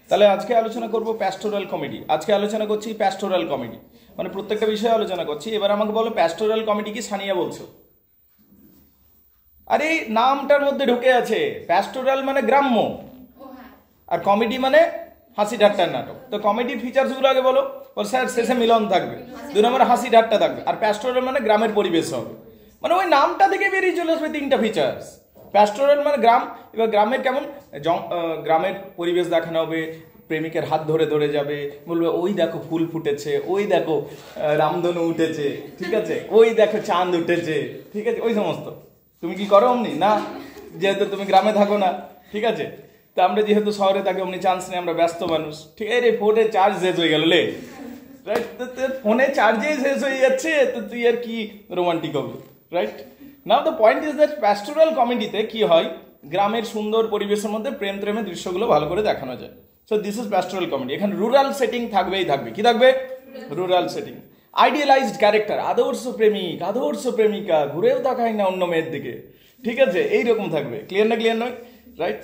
তাহলে আজকে আলোচনা করব প্যাস্টোরাল কমেডি। আজকে আলোচনা করছি প্যাস্টোরাল কমেডি, মানে প্রত্যেকটা বিষয়ে আলোচনা করছি। এবার আমাকে বলো প্যাস্টোরাল কমেডি কি সানিয়া বলছো? আরে নামটার মধ্যে ঢুকে আছে, প্যাস্টোরাল মানে গ্রাম্য আর কমেডি মানে হাসি ঠাট্টার নাটক। তো কমেডির ফিচার্স গুলো আগে বলো। স্যার শেষে মিলন থাকবে, 2 নম্বরে হাসি ঠাট্টা থাকবে, আর প্যাস্টোরাল মানে গ্রামের পরিবেশ হবে। মানে ওই নামটা থেকে বেরিয়ে চলে আসবে 3টা ফিচার্স। প্যাস্টোরাল মানে গ্রাম, এবার গ্রামের কেমন গ্রামের পরিবেশ দেখানো হবে, প্রেমিকের হাত ধরে ধরে যাবে, বলবে ওই দেখো ফুল ফুটেছে, ওই দেখো রামধনু উঠেছে, ঠিক আছে, ওই দেখো চাঁদ উঠেছে, ঠিক আছে, ওই সমস্ত। তুমি কি করো অমনি? না, যেহেতু তুমি গ্রামে থাকো না, ঠিক আছে। তো আমরা যেহেতু শহরে থাকি অমনি চান্স নেই, আমরা ব্যস্ত মানুষ, ঠিক আছে। ফোনে চার্জ শেষ হয়ে গেল লে, রাইট? ফোনে চার্জেই শেষ হয়ে যাচ্ছে, তো তুই আর কি রোমান্টিক হবে, right? Now the point is that pastoral কমেডিতে কি হয়, গ্রামের সুন্দর পরিবেশের মধ্যে প্রেম প্রেমের দৃশ্যগুলো ভালো করে দেখানো যায়। So this is pastoral comedy. এখানে রুরাল সেটিং থাকবেই থাকবে। কি থাকবে? Rural setting. আইডিয়ালাইজড ক্যারেক্টার, আদর্শ প্রেমিক, আদর্শ প্রেমিকা, ঘুরেও তাকায় না অন্য মেয়ের দিকে, ঠিক আছে, এইরকম থাকবে। ক্লিয়ার না? ক্লিয়ার নয়, right?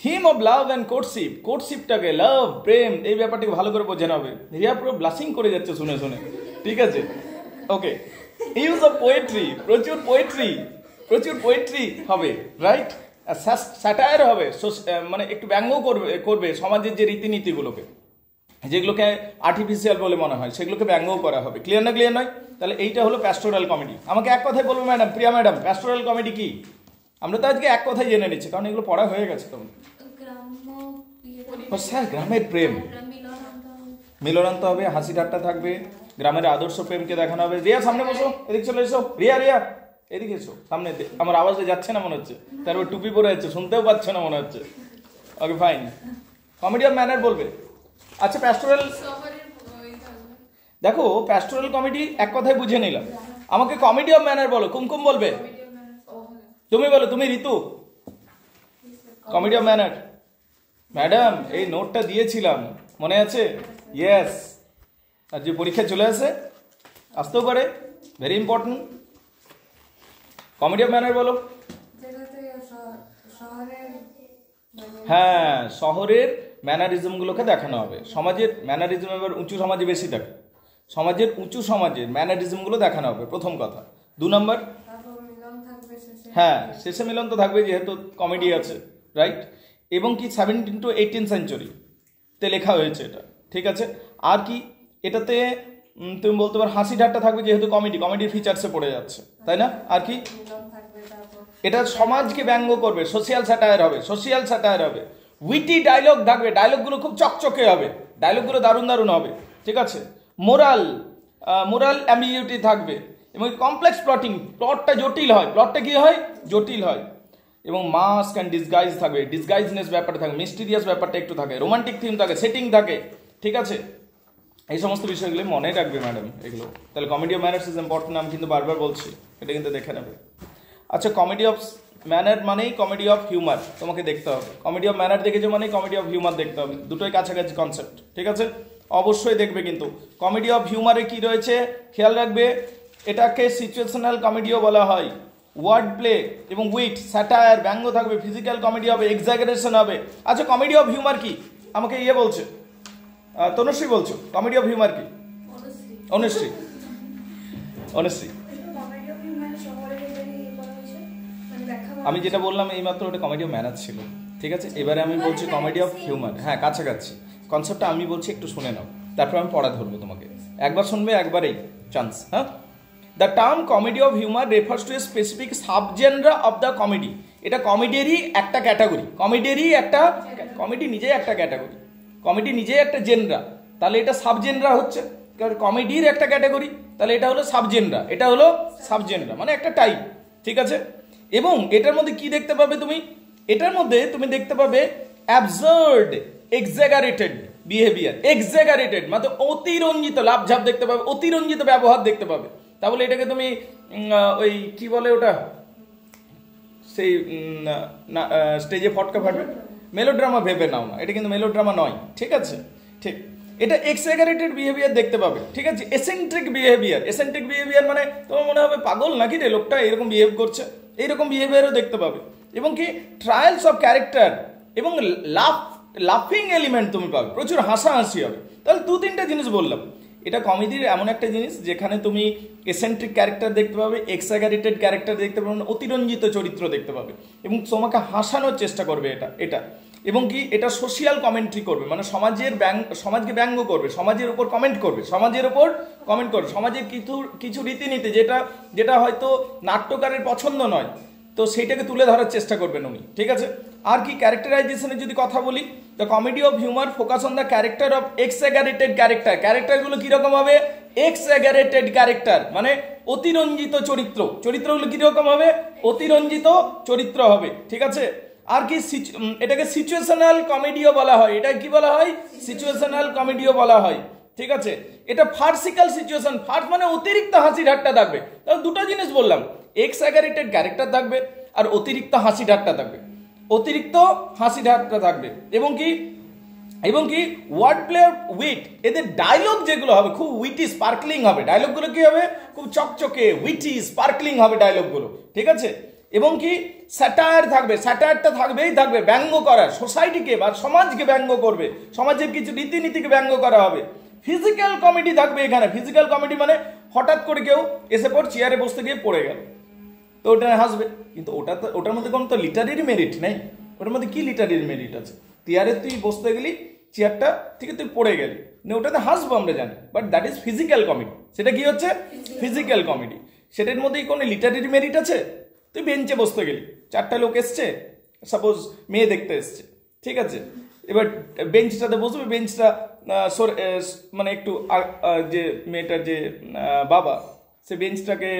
Theme of love and courtship, কোর্টশিপটাকে লাভ প্রেম এই ব্যাপারটাকে ভালো করে বোঝানো হবে। রিয়া পুরো ব্লাসিং করে যাচ্ছে শুনে শুনে, ঠিক আছে, ওকে। ইউজ অফ পোয়েট্রি, প্রচুর পোয়েট্রি, প্রচুর পোয়েট্রি হবে, রাইট? স্যাটায়ার হবে, মানে একটু ব্যঙ্গ করবে সমাজের যে রীতিনীতিগুলোকে, যেগুলোকে আর্টিফিশিয়াল বলে মনে হয়, সেগুলোকে ব্যঙ্গও করা হবে। ক্লিয়ার না? ক্লিয়ার নয়? তাহলে এইটা হলো প্যাস্টোরাল কমেডি। আমাকে এক কথায় বলবো ম্যাডাম, প্রিয়া ম্যাডাম, প্যাস্টোরাল কমেডি কি? আমরা তো আজকে এক কথায় জেনে নিচ্ছি, কারণ এগুলো পড়া হয়ে গেছে। তখন স্যার গ্রামের প্রেম মিলনান্ত হবে, হাসি ঠাট্টা থাকবে, গ্রামের আদর্শ প্রেমকে দেখানো হবে। রিয়া সামনে বসো, এদিকে চলে এসো। রিয়া রিয়া এদিকে এসো সামনে, আমার আওয়াজে যাচ্ছে না মনে হচ্ছে, তারপর টুপি পরে যাচ্ছে, শুনতেও পাচ্ছে না মনে হচ্ছে। Okay fine. Comedy of manner বলবে। আচ্ছা প্যাস্টোরাল, দেখো প্যাস্টোরাল কমেডি এক কথায় বুঝে নিলাম। আমাকে কমেডি অফ ম্যানার বলো। কুমকুম বলবে, তুমি বলো, তুমি Ritu. Comedy of manner. Madam এই নোটটা দিয়েছিলাম, মনে আছে? ইয়েস। আর যে পরীক্ষা চলে আসে, আসতেও পারে, very important. Comedy of manner বলো। হ্যাঁ, শহরের ম্যানারিজমগুলোকে দেখানো হবে। সমাজের ম্যানারিজম এবার উঁচু সমাজে বেশি থাকে, সমাজের উঁচু সমাজের ম্যানারিজমগুলো দেখানো হবে, প্রথম কথা। 2 নম্বর, হ্যাঁ শেষে মিলন তো থাকবে যেহেতু কমেডি আছে, রাইট? এবং কি 17 to 18 সেঞ্চুরিতে লেখা হয়েছে এটা, ঠিক আছে। আর কি এটাতে তুমি বলতে পারো হাসি ঠাট্টা থাকবে, যেহেতু কমেডির ফিচার্সে পড়ে যাচ্ছে, তাই না? আর কি এটা সমাজকে ব্যঙ্গ করবে, সোশিয়াল স্যাটায়ার হবে, সোশিয়াল স্যাটায়ার হবে। উইটি ডায়লগ থাকবে, ডায়লগগুলো খুব চকচকে হবে, ডায়লগগুলো দারুণ দারুণ হবে, ঠিক আছে। মোরাল অ্যাম্বিগুইটি থাকবে, এবং কমপ্লেক্স প্লটিং, প্লটটা জটিল হয়, প্লটটা কি হয়? জটিল হয়। এবং মাস্ক অ্যান্ড ডিসগাইজ থাকবে, ডিসগাইজনেস ব্যাপারটা থাকবে, মিস্টিরিয়াস ব্যাপারটা একটু থাকে, রোমান্টিক থিম থাকে, সেটিং থাকে, ঠিক আছে। এই সমস্ত বিষয়গুলো মনে রাখবে ম্যাডাম এগুলো। তাহলে comedy of manners is important, আমি কিন্তু বারবার বলছি, এটা কিন্তু দেখে নেবে। আচ্ছা কমেডি অফ ম্যানার মানেই কমেডি অফ হিউমার তোমাকে দেখতে হবে। কমেডি অফ ম্যানার দেখেছো মানেই কমেডি অফ হিউমার দেখতে হবে, দুটোই কাছাকাছি কনসেপ্ট, ঠিক আছে। অবশ্যই দেখবে কিন্তু। কমেডি অফ হিউমারে কি রয়েছে খেয়াল রাখবে, এটাকে সিচুয়েশনাল কমেডিও বলা হয়। ওয়ার্ড প্লে এবং উইট, স্যাটায়ার, ব্যঙ্গ থাকবে, ফিজিক্যাল কমেডি হবে, এক্সাজারেশন হবে। আচ্ছা কমেডি অফ হিউমার কি? আমাকে ইয়ে বলছে, তনুশ্রী বলছো কমেডি অফ হিউমার কি? অনুশ্রী, অনুশ্রী আমি যেটা বললাম এইমাত্র ওটা কমেডি অফ ম্যানার ছিল, ঠিক আছে। এবারে আমি বলছি কমেডি অফ হিউমার। হ্যাঁ কাছাকাছি কনসেপ্টটা আমি বলছি, একটু শুনে নাও, তারপর আমি পড়া ধরবো তোমাকে। একবার শুনবে, একবারেই চান্স। হ্যাঁ, the term comedy of humour refers to a specific subgenre of the comedy. এটা কমেডিরই একটা ক্যাটাগরি, কমেডি নিজেই একটা ক্যাটাগরি, কমেডি নিজেই একটা জেনরা। তাহলে এটা সাবজেনরা হচ্ছে, কারণ কমেডির একটা ক্যাটাগরি, তাহলে এটা হলো সাবজেনরা, এটা হলো সাবজেনরা মানে একটা টাইপ, ঠিক আছে। এবং এটার মধ্যে কি দেখতে পাবে তুমি? এটার মধ্যে তুমি দেখতে পাবে অ্যাবসার্ড, এক্সাগারেটেড বিহেভিয়ার, এক্সাগারেটেড মানে অতিরঞ্জিত লাভঝাপ দেখতে পাবে, অতিরঞ্জিত ব্যবহার দেখতে পাবে। তাহলে এটাকে তুমি ওই কি বলে ওটা, সেই স্টেজে ফটকা ফাটবে, মেলোড্রামা ভেবে নাও না, এটা কিন্তু মেলোড্রামা নয়, ঠিক আছে। ঠিক, এটা এক্সাগারেটেড বিহেভিয়ার দেখতে পাবে, ঠিক আছে। এসেন্ট্রিক বিহেভিয়ার মানে তোমার মনে হবে পাগল নাকি রে লোকটা, এরকম বিহেভ করছে, এইরকম বিহেভিয়ারও দেখতে পাবে। এবং কি ট্রায়ালস অফ ক্যারেক্টার এবং লাভ লাফিং এলিমেন্ট তুমি পাবে, প্রচুর হাসাহাসি হবে। তাহলে দু তিনটা জিনিস বললাম। এটা কমেডির এমন একটা জিনিস যেখানে তুমি এসেন্ট্রিক ক্যারেক্টার দেখতে পাবে, এক্সাগারেটেড ক্যারেক্টার দেখতে পাবে, অতিরঞ্জিত চরিত্র দেখতে পাবে এবং তোমাকে হাসানোর চেষ্টা করবে এটা এবং কি এটা সোশিয়াল কমেন্ট্রি করবে, মানে সমাজকে ব্যঙ্গ করবে, সমাজের উপর কমেন্ট করবে, সমাজের কিছু রীতিনীতি যেটা হয়তো নাট্যকারের পছন্দ নয়, তো সেইটাকে তুলে ধরার চেষ্টা করবেন উনি। ঠিক আছে, আর কি ক্যারেক্টারাইজেশনের যদি কথা বলি, the comedy of humour focus on the character of exaggerated ক্যারেক্টারগুলো কিরকম হবে? এক্সাগারেটেড ক্যারেক্টার মানে অতিরঞ্জিত চরিত্রগুলো কিরকম হবে? অতিরঞ্জিত চরিত্র হবে। ঠিক আছে, আর কি এটাকে সিচুয়েশনাল কমেডিও বলা হয়। এটা কি বলা হয়? সিচুয়েশনাল কমেডিও বলা হয়। ঠিক আছে, এটা ফার্সিক্যাল সিচুয়েশন, ফার্স মানে অতিরিক্ত হাসি ঠাট্টা থাকবে। তাহলে দুটো জিনিস বললাম, এক্সাগারেটেড ক্যারেক্টার থাকবে আর অতিরিক্ত হাসি ঠাট্টা থাকবে, এবং কি ওয়ার্ড প্লে উইট, এদের ডায়লগ যেগুলো হবে খুব উইটি স্পার্কলিং হবে। ডায়লগগুলো কি হবে? খুব চকচকে উইটি স্পার্কলিং হবে ডায়লগগুলো। ঠিক আছে, এবং কি স্যাটায়ার থাকবে, স্যাটায়ারটা থাকবে ব্যঙ্গ করা, সোসাইটিকে বা সমাজকে ব্যঙ্গ করবে, সমাজের কিছু রীতিনীতিকে ব্যঙ্গ করা হবে। ফিজিক্যাল কমেডি থাকবে এখানে। ফিজিক্যাল কমেডি মানে হঠাৎ করে কেউ এসে পর চেয়ারে বসতে গিয়ে পড়ে গেল, তো ওটা হাসবে, কিন্তু ওটার মধ্যে কোনো তো লিটারেরি মেরিট নেই। ওটার মধ্যে কি লিটারেরি মেরিট আছে? চেয়ারে তুই বসতে গেলি, চেয়ারটা থেকে তুই পড়ে গেলি, না ওটাতে হাসবো আমরা জানি, but that is physical comedy. সেটা কি হচ্ছে? Physical comedy. সেটার মধ্যেই কোনো লিটারেরি মেরিট আছে? তুই বেঞ্চে বসতে গেলি, চারটা লোক এসছে, সাপোজ মেয়ে দেখতে এসছে, ঠিক আছে, এবার বেঞ্চটাতে বসবে, বেঞ্চটা মানে একটু যে মেয়েটার যে বাবা, সে বেঞ্চটাকে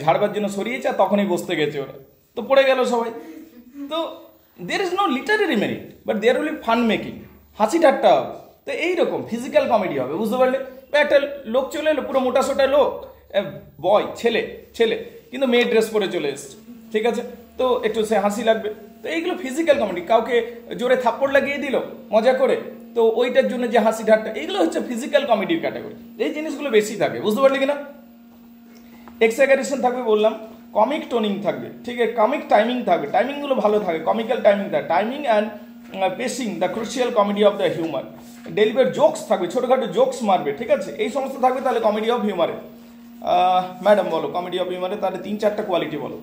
ঝাড়বার জন্য সরিয়েছে, আর তখনই বসতে গেছে ওরা, তো পড়ে গেল সবাই। তো there is no literary merit, but there will fun making, হাসি ঠাট্টা হবে। তো এইরকম ফিজিক্যাল কমেডি হবে, বুঝতে পারলে? বা একটা লোক চলে এলো, পুরো মোটা সোটা লোক, বয় ছেলে কিন্তু মেয়ে ড্রেস পরে চলে এসছে, ঠিক আছে, তো একটু সে হাসি লাগবে। তো এইগুলো ফিজিক্যাল কমেডি। কাউকে জোরে থাপ্পড় লাগিয়ে দিল মজা করে, তো ওইটার জন্য যে হাসি ঠাট্টা, এইগুলো হচ্ছে ফিজিক্যাল কমেডির ক্যাটাগরি। এই জিনিসগুলো বেশি থাকে, বুঝতে পারলে কিনা? এক্সাগারেশন থাকবে বললাম, কমিক টোনিং থাকবে, ঠিক আছে, কমিক টাইমিং থাকবে, টাইমিংগুলো ভালো থাকে, কমিক্যাল টাইমিং থাকে, timing and পেসিং the crucial comedy of the humour. Deliver jokes থাকবে, ছোটোখাটো জোকস মারবে, ঠিক আছে, এই সমস্ত থাকবে। তাহলে কমেডি অফ হিউমারে ম্যাডাম বলো, কমেডি অফ হিউমারে তাহলে 3-4টা কোয়ালিটি বলো।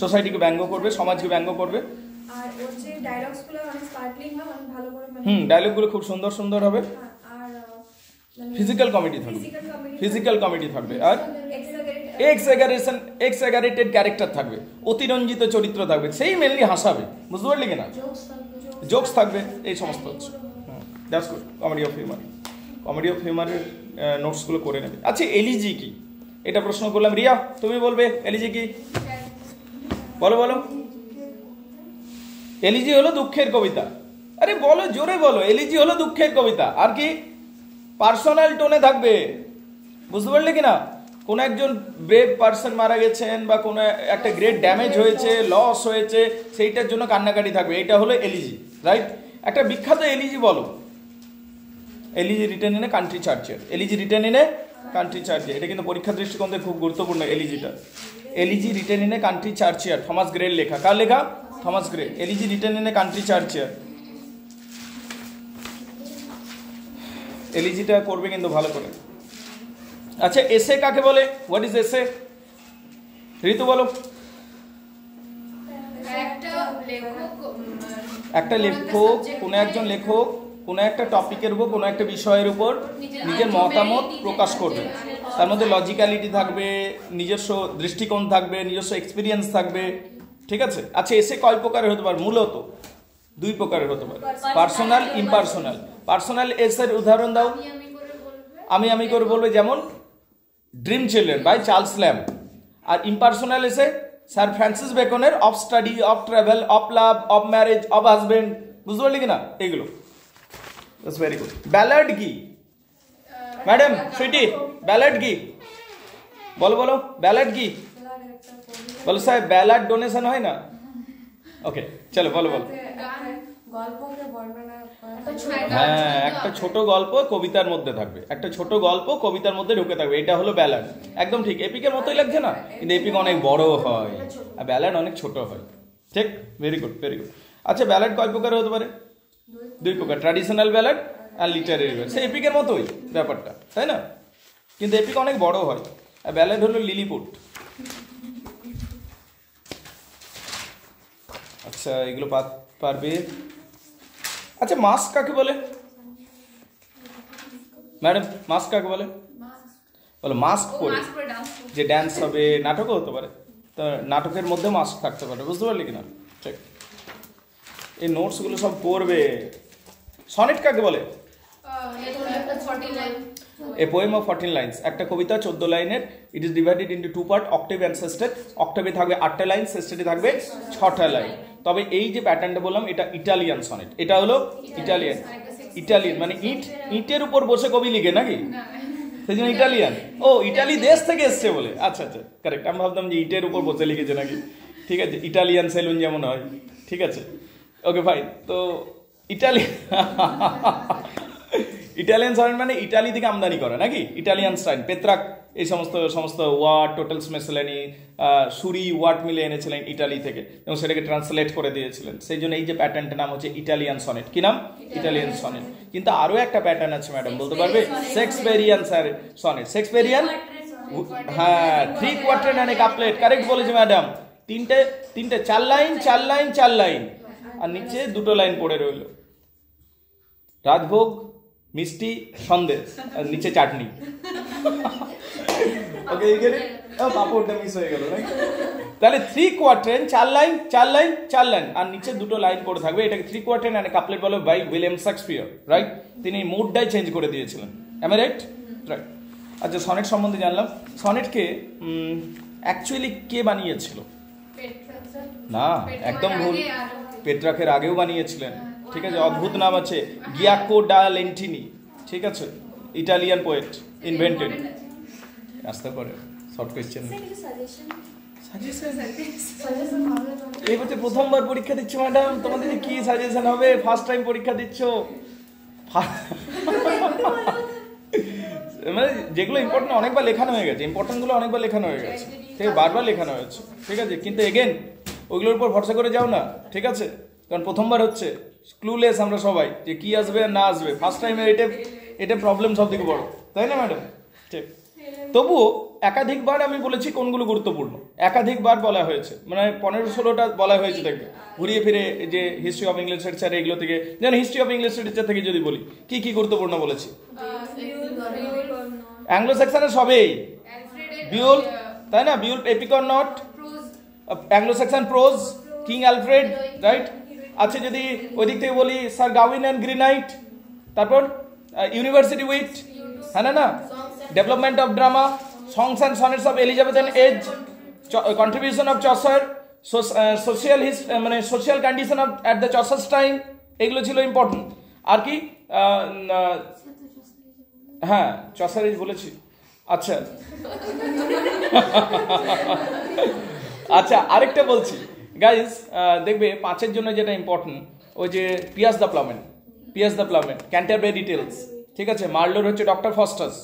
সোসাইটিকে ব্যঙ্গ করবে, সমাজকে ব্যঙ্গ করবে, আর ওর যে ডায়লগসগুলো অনেক স্পার্কলিং হয়, অনেক ভালো করে ডায়লগগুলো খুব সুন্দর সুন্দর হবে। আর ফিজিক্যাল কমেডি থাকবে, আর এক্সাগারেটেড ক্যারেক্টার থাকবে, অতিরঞ্জিত চরিত্র থাকবে, সেই মেনলি হাসাবে, বুঝতে পারলি কিনা? জোকস থাকবে, এই সমস্ত হচ্ছে। That's good. কমেডি অফ হিউমারের নোটসগুলো করে নেবে। আচ্ছা, এলিজি কি? এটা প্রশ্ন করলাম। রিয়া, তুমি বলবে এলিজি কি? বলো। এলিজি হলো দুঃখের কবিতা। আরে বলো, জোরে বলো। এলিজি হলো দুঃখের কবিতা। আর কি? পার্সোনাল টোনে থাকবে, বুঝতে পারলে কিনা? কোনো একজন ব্রেভ পার্সন মারা গেছেন, বা কোনো একটা গ্রেট ড্যামেজ হয়েছে, লস হয়েছে, সেইটার জন্য কান্নাকাটি থাকবে। এটা হলো এলিজি, রাইট? একটা বিখ্যাত এলিজি বলো। Elegy written in a country চার্চের। এটা কিন্তু পরীক্ষা দৃষ্টিকোণ থেকে খুব গুরুত্বপূর্ণ। Elegy written in a country চার্চের, থমাস গ্রের লেখা। কার লেখা? Thomas Gray. Elegy written in a country চার্চের। এলিজিটা করবে কিন্তু ভালো করে। আচ্ছা, এসে কাকে বলে? হোয়াট ইজ এসে? ঋতু বলো। একটা লেখক, কোনো একজন লেখক কোনো একটা টপিকের উপর, কোনো একটা বিষয়ের উপর নিজের মতামত প্রকাশ করবে। তার মধ্যে লজিক্যালিটি থাকবে, নিজস্ব দৃষ্টিকোণ থাকবে, নিজস্ব এক্সপিরিয়েন্স থাকবে, ঠিক আছে। আচ্ছা, এসে কয় প্রকারের হতে পারে? মূলত 2 প্রকারের হতে পারে, পার্সোনাল, ইম্পার্সোনাল। পার্সোনাল এসের উদাহরণ দাও। আমি করে বলবে, যেমন dream children by Charles Lamb. আর ইম্পার্সোনাল এসে স্যার ফ্রান্সিস বেকনের of study, of travel, of love, of marriage, of husband, বুঝতে পারলি কিনা? এইগুলো ভেরি গুড। ব্যালাড কি ম্যাডাম? সুইটি, ব্যালাড কি? বলো। ব্যালাড কি? বলো স্যার, ব্যালাড ডোনেশন হয় না? ওকে, চলো বলো। হ্যাঁ, একটা ছোট গল্প কবিতার মধ্যে থাকবে, ঢুকে থাকবে, এটা হলো ব্যালাড। একদম ঠিক, এপিকের মতোই লাগছে না? কিন্তু এপিক অনেক বড় হয় আর ব্যালাড অনেক ছোট হয়। ঠিক, ভেরি গুড ভেরি গুড। আচ্ছা ব্যালেড কয় প্রকার হতে পারে? দুই প্রকার, ট্র্যাডিশনাল ব্যালেড আর লিটারেরি ব্যালেড। সে এপিকের মতোই ব্যাপারটা, তাই না? কিন্তু এপিক অনেক বড় হয়, আর ব্যালেড হলো লিলিপুট। আচ্ছা এগুলো পারবে। আচ্ছা মাস্ক কাকে বলে ম্যাডাম? মাস্ক কাকে বলে? বলো মাস্ক পরে যে ড্যান্স হবে, নাটকও হতে পারে, তো নাটকের মধ্যে মাস্ক থাকতে পারে, বুঝতে পারলি কিনা? ঠিক, এই নোটসগুলো সব পড়বে। সনেট কাকে বলে? A poem of 14 lines, একটা কবিতা 14 লাইনের। It is divided into two part, octave and sestet. অক্টেভে থাকবে 8টা লাইন, সেস্টেটে থাকবে 6টা লাইন। তবে এই যে প্যাটার্নটা বললাম এটা ইটালিয়ান সনেট, এটা হলো ইটালিয়ান। ইটালিয়ান মানে ইটের উপর বসে কবি লিখে নাকি, সেই জন্য ইটালিয়ান। ও ইটালি দেশ থেকে এসছে বলে, আচ্ছা আচ্ছা কারেক্ট। আমি ভাবতাম যে ইটের উপর বসে লিখেছে নাকি। ঠিক আছে, ইটালিয়ান সেলুন যেমন হয়, ঠিক আছে, ওকে ফাইন। তো ইটালিয়ান সনেট মানে ইটালি থেকে আমদানি করা নাকি, ইটালিয়ান স্টাইল। পেত্রাক এই সমস্ত ওয়ার্ড, টোটালস মেসেলানি, সুরি ওয়ার্ড মিলে এনেছিলেন ইটালি থেকে এবং সেটাকে ট্রান্সলেট করে দিয়েছিলেন। সেই জন্য এই যে প্যাটার্নটার নাম হচ্ছে ইটালিয়ান সনেট। কি নাম? Italian sonnet. কিন্তু আরো একটা প্যাটার্ন আছে ম্যাডাম, বলতে পারবে? Shakespearean sonnet. শেক্সপিয়ারিয়ান, হ্যাঁ, 3 কোয়ার্টেট এন্ড কাপলেট, কারেক্ট বলেছে ম্যাডাম। তিনটে 4 লাইন 4 লাইন 4 লাইন, আর নিচে 2টো লাইন পড়ে রইল। রাজভোগ, মিষ্টি, সন্দেশ, আর নিচে চাটনি। ওকে পাপড়টা মিস হয়ে গেল। তাহলে 3 কোয়ার্টেট, 4 লাইন 4 লাইন 4 লাইন, আর নিচে 2টো লাইন পড়ে থাকবে। এটাকে 3 কোয়ার্টেট এন্ড কাপলেট বলে বাই উইলিয়াম শেক্সপিয়ার, রাইট? তিনি মুডটাই চেঞ্জ করে দিয়েছিলেন, এম আই রাইট? রাইট। আচ্ছা সনেট সম্বন্ধে জানলাম। সনেটকে অ্যাকচুয়ালি কে বানিয়েছিল? না, একদম ভুল। পেট্রাকের আগেও বানিয়েছিলেন, ঠিক আছে। অদ্ভুত নাম আছে, গিয়াকো ডা লেন্টিনি, ঠিক আছে, ইটালিয়ান পোয়েট, ইনভেন্টেড। আসতে পারে শর্ট কোয়েশ্চেন। এই বছর প্রথমবার পরীক্ষা দিচ্ছ ম্যাডাম, তোমাদের কি সাজেশন হবে? ফার্স্ট টাইম পরীক্ষা দিচ্ছ। মানে যেগুলো ইম্পর্টেন্ট অনেকবার লেখানো হয়ে গেছে, ইম্পর্টেন্টগুলো অনেকবার লেখানো হয়ে গেছে, ঠিক আছে, বারবার লেখানো হয়েছে, ঠিক আছে। কিন্তু এগেন ওইগুলোর উপর ভরসা করে যাও না, ঠিক আছে, কারণ প্রথমবার হচ্ছে, ক্লুলেস আমরা সবাই যে কি আসবে আর না আসবে। ফার্স্ট টাইমে এটা প্রবলেম সব থেকে বড়, তাই না ম্যাডাম? ঠিক। তবুও একাধিকবার আমি বলেছি কোনগুলো গুরুত্বপূর্ণ, একাধিকবার বলা হয়েছে, মানে 15-16টা বলা হয়েছে। দেখবে ঘুরিয়ে ফিরে যে হিস্ট্রি অফ ইংলিশ লিটারেচার এগুলো থেকে, যেন হিস্ট্রি অফ ইংলিশ লিটারেচার থেকে যদি বলি কি কি গুরুত্বপূর্ণ বলেছি। অ্যাংলো সেকশনের সবেই, বিউল, তাই না, Beowulf epic or not, Anglo Saxon prose, King Alfred, right. আচ্ছা যদি ওই দিক থেকে বলি স্যার গাউইন অ্যান্ড গ্রিনাইট, তারপর ইউনিভার্সিটি উইথ, হ্যাঁ না, development of drama, songs and sonnets of Elizabethan age, contribution of Chaucer, social মানে social condition of at the Chaucer's time, এগুলো ছিল ইম্পর্টেন্ট। আর কি, হ্যাঁ চসার এজ বলেছি। আচ্ছা আচ্ছা আরেকটা বলছি গাইজ, দেখবে 5-এর জন্য যেটা ইম্পর্টেন্ট, ওই যে পিয়ার্স দ্য প্লামেট, ক্যান্টারবেরি ডিটেলস, ঠিক আছে, মার্লোর হচ্ছে ডক্টর ফস্টাস,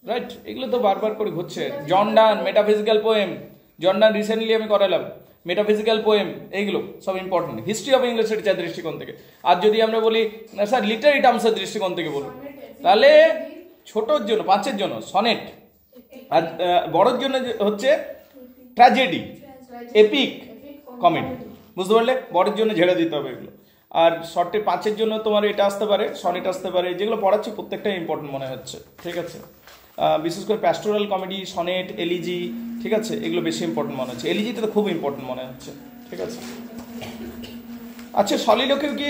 রাইট। এগুলো তো বারবার করে ঘুরছে। জন ডান মেটাফিজিক্যাল পোয়েম, জন ডান রিসেন্টলি আমি করালাম মেটাফিজিক্যাল পোয়েম, এইগুলো সব important history of English literature দৃষ্টিকোণ থেকে। আর যদি আমরা বলি স্যার লিটারি টার্মসের দৃষ্টিকোণ থেকে বলুন, তাহলে ছোটোর জন্য 5-এর জন্য সনেট, আর বড়োর জন্য হচ্ছে ট্র্যাজেডি, এপিক, কমেডি, বুঝতে পারলে? বড়ের জন্য ঝেড়ে দিতে হবে এগুলো। আর শর্টে 5-এর জন্য তোমার এটা আসতে পারে, সনেট আসতে পারে, যেগুলো পড়াচ্ছি প্রত্যেকটাই ইম্পর্টেন্ট মনে হচ্ছে, ঠিক আছে। বিশেষ করে প্যাস্টোরাল কমেডি, সনেট, এলিজি, ঠিক আছে, এগুলো বেশি ইম্পর্টেন্ট মনে হচ্ছে। এলিজিটা তো খুব ইম্পর্টেন্ট মনে হচ্ছে, ঠিক আছে। আচ্ছা সলিলোকি কি?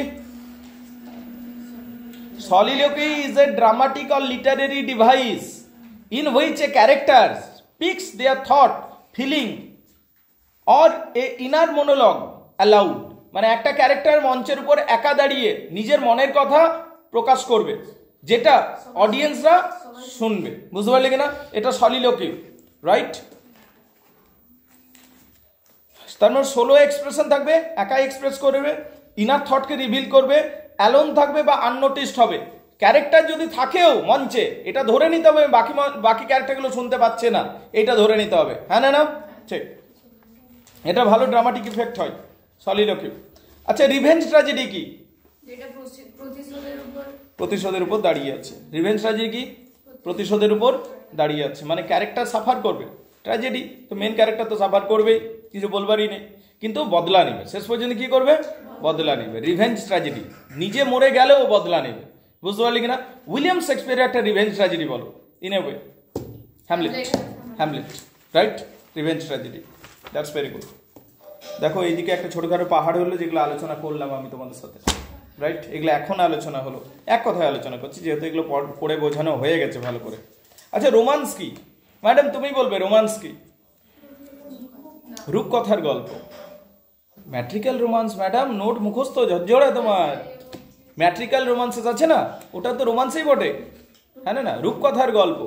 Soliloquy is a dramatic or literary device in which a character speaks their thought, feeling or a inner monologue aloud, মানে একটা ক্যারেক্টার মঞ্চের উপর একা দাঁড়িয়ে নিজের মনের কথা প্রকাশ করবে, যেটা অডিয়েন্সরা শুনবে, বুঝতে পারলে কিনা? এটা সলিলোকি, রাইট। তার মানে সোলো এক্সপ্রেশন থাকবে, একা এক্সপ্রেস করবে, ইনার থটকে রিভিল করবে, অ্যালোন থাকবে বা আননোটিসড হবে। ক্যারেক্টার যদি থাকেও মঞ্চে, এটা ধরে নিতে হবে বাকি ক্যারেক্টারগুলো শুনতে পাচ্ছে না, এটা ধরে নিতে হবে, হ্যাঁ না, ঠিক। এটা ভালো ড্রামাটিক ইফেক্ট হয়, সলিলোকি। আচ্ছা রিভেঞ্জ ট্র্যাজেডি কি? যেটা প্রতিশোধের উপর প্রতিশোধের উপর দাঁড়িয়ে আছে। রিভেঞ্জ ট্র্যাজেডি কি? প্রতিশোধের উপর দাঁড়িয়ে আছে, মানে ক্যারেক্টার সাফার করবে। ট্র্যাজেডি তো মেন ক্যারেক্টার তো সাফার করবেই, কিছু বলবারই নেই, কিন্তু বদলা নেবে, শেষ পর্যন্ত কি করবে? বদলা নেবে। রিভেঞ্জ ট্র্যাজেডি নিজে মরে গেলেও বদলা নেবে, বুঝতে পারলি কিনা? উইলিয়াম শেক্সপিয়ারের একটা রিভেঞ্জ ট্র্যাজেডি বলো, in a way. Hamlet, Hamlet, right? Revenge tragedy, that's very good. দেখো এইদিকে একটা ছোটখাটো পাহাড় হলো, যেগুলো আলোচনা করলাম আমি তোমাদের সাথে, রাইট? এগুলো এখন আলোচনা হলো, এক কথায় আলোচনা করছি, যেহেতু এগুলো পড়ে বোঝানো হয়ে গেছে ভালো করে। আচ্ছা রোমান্স কি? ম্যাডাম তুমি বলবে রোমান্স কি? রূপকথার গল্প। ম্যাট্রিক্যাল রোমান্স ম্যাডাম, নোট মুখস্থ ঝরঝরে তোমার। ম্যাট্রিক্যাল রোমান্সেস আছে না, ওটা তো রোমান্সেই বটে, হ্যাঁ না? রূপকথার গল্প,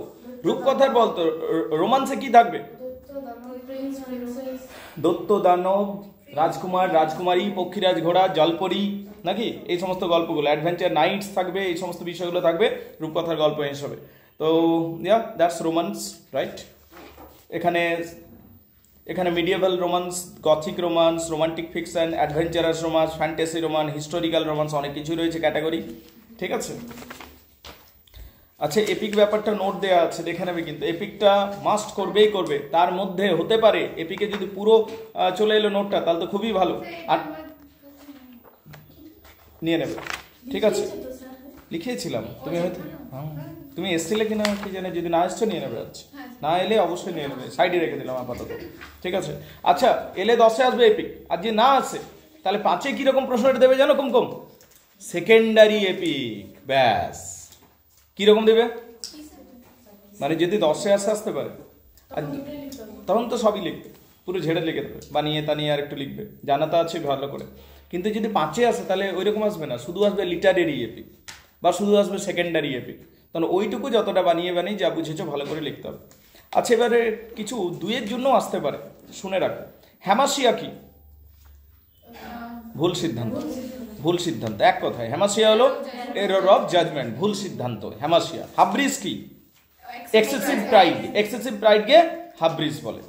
রূপকথার বলতো রোমান্সে কি থাকবে? দৈত্য দানব, রাজকুমার রাজকুমারী, পক্ষীরাজ ঘোড়া, জলপরি, নাকি? এই সমস্ত গল্পগুলো, অ্যাডভেঞ্চার নাইটস থাকবে, এই সমস্ত বিষয়গুলো থাকবে রূপকথার গল্প হিসেবে। তো ইয়া, দ্যাটস রোমান্স, রাইট? এখানে medieval romance, Gothic romance, romantic fiction, adventurous romance, fantasy romance, historical romance, অনেক কিছুই রয়েছে ক্যাটাগরি, ঠিক আছে? আচ্ছা এপিক ব্যাপারটা নোট দেওয়া আছে, দেখে নেবে কিন্তু। এপিকটা মাস্ট করবেই করবে, তার মধ্যে হতে পারে এপিকে যদি পুরো চলে এলো নোটটা, তাহলে তো খুবই ভালো, আর নিয়ে নেবে, ঠিক আছে? লিখিয়েছিলাম, তুমি হয়তো তুমি এসছিলে কিনা কি জানে, যদি না এসছো নিয়ে নেবে। আচ্ছা না এলে অবশ্যই নিয়ে নেবে, সাইডে রেখে দিলাম আপাতত, ঠিক আছে? আচ্ছা এলে 10-এ আসবে এপিক, আর যে না আসে তাহলে 5-এ কিরকম প্রশ্নটা দেবে জানো? কম সেকেন্ডারি এপিক, ব্যাস। কিরকম দেবে? মানে যদি 10-এ আসতে পারে, আর তখন তো সবই লিখবে, পুরো ঝেড়ে লিখে দেবে, বানিয়ে টানিয়ে আর একটু লিখবে, জানাতে আছে ভালো করে। কিন্তু যদি 5-এ আসে তাহলে ওই রকম আসবে না, শুধু আসবে লিটারেরি এপিক বা শুধু আসবে সেকেন্ডারি এপিক। তাহলে ওইটুকু যতটা বানিয়ে যা বুঝেছো ভালো করে লিখতে হবে। আচ্ছা এবারে কিছু 2-এর জন্য আসতে পারে, শুনে রাখো। হ্যামাসিয়া কি? ভুল সিদ্ধান্ত, ভুল সিদ্ধান্ত, এক কথায় হ্যামাসিয়া হলো এরর অফ জাজমেন্ট, ভুল সিদ্ধান্ত, হ্যামাসিয়া। হাব্রিস কি? এক্সেসিভ প্রাইড, এক্সেসিভ প্রাইডকে হাব্রিস বলে।